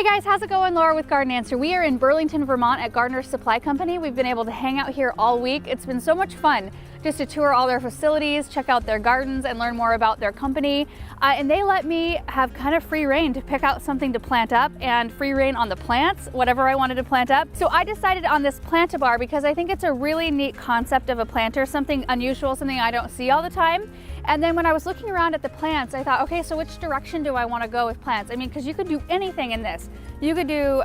Hey guys, how's it going? Laura with Garden Answer. We are in Burlington, Vermont at Gardner's Supply Company. We've been able to hang out here all week. It's been so much fun just to tour all their facilities, check out their gardens, and learn more about their company. And they let me have kind of free reign to pick out something to plant up and free reign on the plants, whatever I wanted to plant up. So I decided on this plantabar because I think it's a really neat concept of a planter, something unusual, something I don't see all the time. And then when I was looking around at the plants, I thought, okay, so which direction do I want to go with plants? I mean, because you could do anything in this. You could do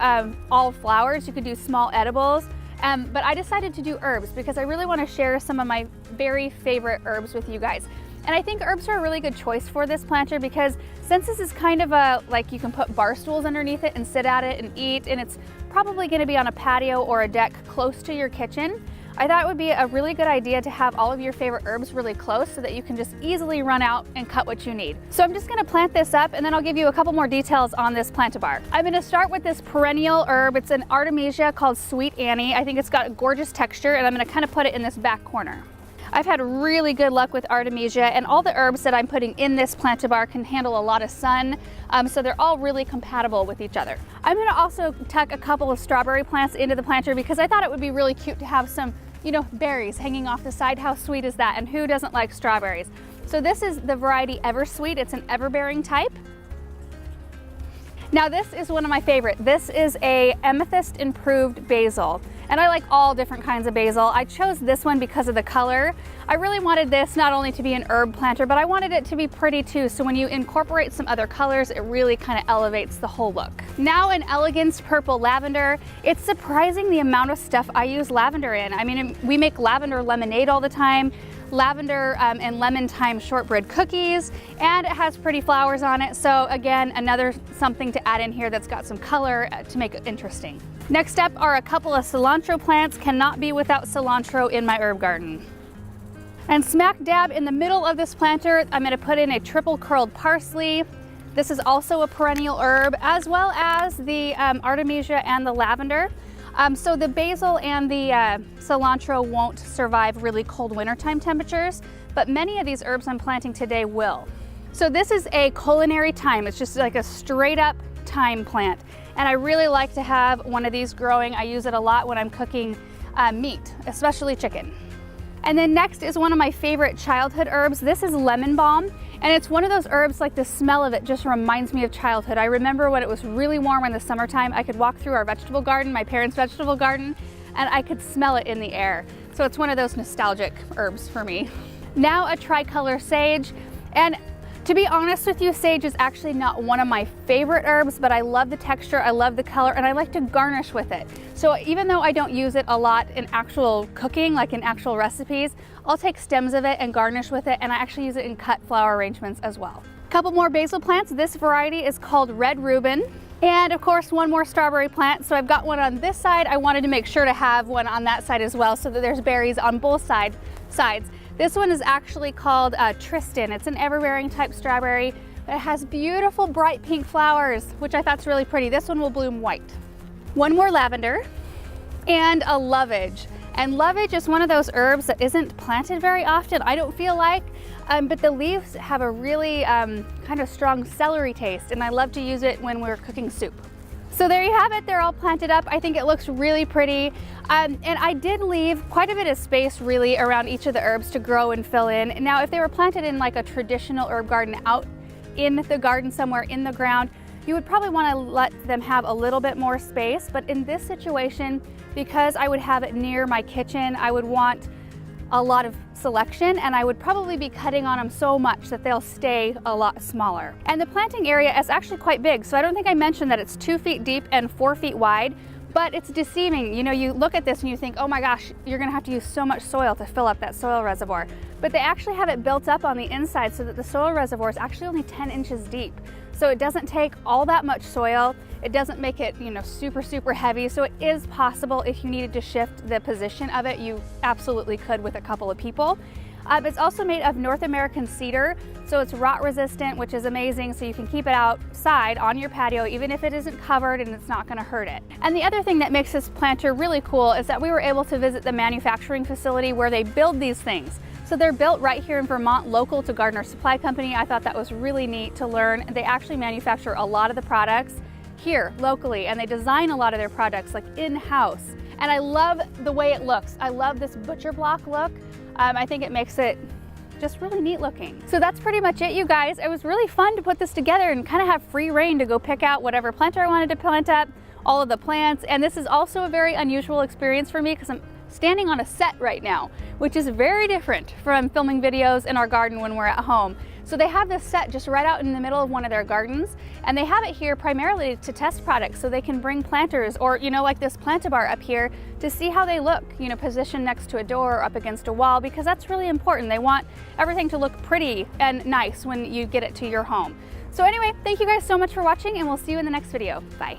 all flowers, you could do small edibles, but I decided to do herbs because I really want to share some of my very favorite herbs with you guys. And I think herbs are a really good choice for this planter because since this is kind of like you can put bar stools underneath it and sit at it and eat, and it's probably going to be on a patio or a deck close to your kitchen, I thought it would be a really good idea to have all of your favorite herbs really close so that you can just easily run out and cut what you need. So I'm just going to plant this up and then I'll give you a couple more details on this plantabar. I'm going to start with this perennial herb. It's an Artemisia called Sweet Annie. I think it's got a gorgeous texture and I'm going to kind of put it in this back corner. I've had really good luck with Artemisia, and all the herbs that I'm putting in this plantabar can handle a lot of sun, so they're all really compatible with each other. I'm going to also tuck a couple of strawberry plants into the planter because I thought it would be really cute to have some, you know, berries hanging off the side. How sweet is that? And who doesn't like strawberries? So this is the variety Eversweet. It's an everbearing type. Now this is one of my favorite. This is a amethyst improved basil. And I like all different kinds of basil. I chose this one because of the color. I really wanted this not only to be an herb planter, but I wanted it to be pretty too. So when you incorporate some other colors, it really kind of elevates the whole look. Now an Elegance Purple Lavender. It's surprising the amount of stuff I use lavender in. I mean, we make lavender lemonade all the time, lavender and lemon thyme shortbread cookies, and it has pretty flowers on it. So again, another something to add in here that's got some color to make it interesting. Next up are a couple of cilantro plants. Cannot be without cilantro in my herb garden. And smack dab in the middle of this planter, I'm going to put in a triple curled parsley. This is also a perennial herb, as well as the Artemisia and the lavender. So the basil and the cilantro won't survive really cold wintertime temperatures, but many of these herbs I'm planting today will. So this is a culinary thyme. It's just like a straight up thyme plant. And I really like to have one of these growing. I use it a lot when I'm cooking meat, especially chicken. And then next is one of my favorite childhood herbs. This is lemon balm, and it's one of those herbs, like the smell of it just reminds me of childhood. I remember when it was really warm in the summertime, I could walk through our vegetable garden, my parents' vegetable garden, and I could smell it in the air. So it's one of those nostalgic herbs for me. Now a tricolor sage, and to be honest with you, sage is actually not one of my favorite herbs, but I love the texture, I love the color, and I like to garnish with it. So even though I don't use it a lot in actual cooking, like in actual recipes, I'll take stems of it and garnish with it, and I actually use it in cut flower arrangements as well. A couple more basil plants. This variety is called Red Reuben. And of course, one more strawberry plant. So I've got one on this side. I wanted to make sure to have one on that side as well so that there's berries on both sides. This one is actually called Tristan. It's an everbearing type strawberry. It has beautiful bright pink flowers, which I thought's really pretty. This one will bloom white. One more lavender and a lovage. And lovage is one of those herbs that isn't planted very often, I don't feel like, but the leaves have a really kind of strong celery taste, and I love to use it when we're cooking soup. So there you have it, they're all planted up. I think it looks really pretty. And I did leave quite a bit of space really around each of the herbs to grow and fill in. Now, if they were planted in like a traditional herb garden out in the garden somewhere in the ground, you would probably want to let them have a little bit more space. But in this situation, because I would have it near my kitchen, I would want a lot of selection, and I would probably be cutting on them so much that they'll stay a lot smaller. And the planting area is actually quite big, so I don't think I mentioned that it's 2 feet deep and 4 feet wide, but it's deceiving. You know, you look at this and you think, oh my gosh, you're gonna have to use so much soil to fill up that soil reservoir. But they actually have it built up on the inside so that the soil reservoir is actually only 10 inches deep. So it doesn't take all that much soil. It doesn't make it, you know, super, super heavy. So it is possible if you needed to shift the position of it, you absolutely could with a couple of people. It's also made of North American cedar, so it's rot resistant, which is amazing. So you can keep it outside on your patio, even if it isn't covered, and it's not gonna hurt it. And the other thing that makes this planter really cool is that we were able to visit the manufacturing facility where they build these things. So they're built right here in Vermont, local to Gardner Supply Company. I thought that was really neat to learn. They actually manufacture a lot of the products here locally, and they design a lot of their products like in-house. And I love the way it looks. I love this butcher block look. I think it makes it just really neat looking. So that's pretty much it, you guys. It was really fun to put this together and kind of have free reign to go pick out whatever planter I wanted to plant up, all of the plants. And this is also a very unusual experience for me because I'm standing on a set right now, which is very different from filming videos in our garden when we're at home. So they have this set just right out in the middle of one of their gardens, and they have it here primarily to test products so they can bring planters or, you know, like this plantabar up here to see how they look, you know, positioned next to a door or up against a wall, because that's really important. They want everything to look pretty and nice when you get it to your home. So anyway, thank you guys so much for watching, and we'll see you in the next video. Bye.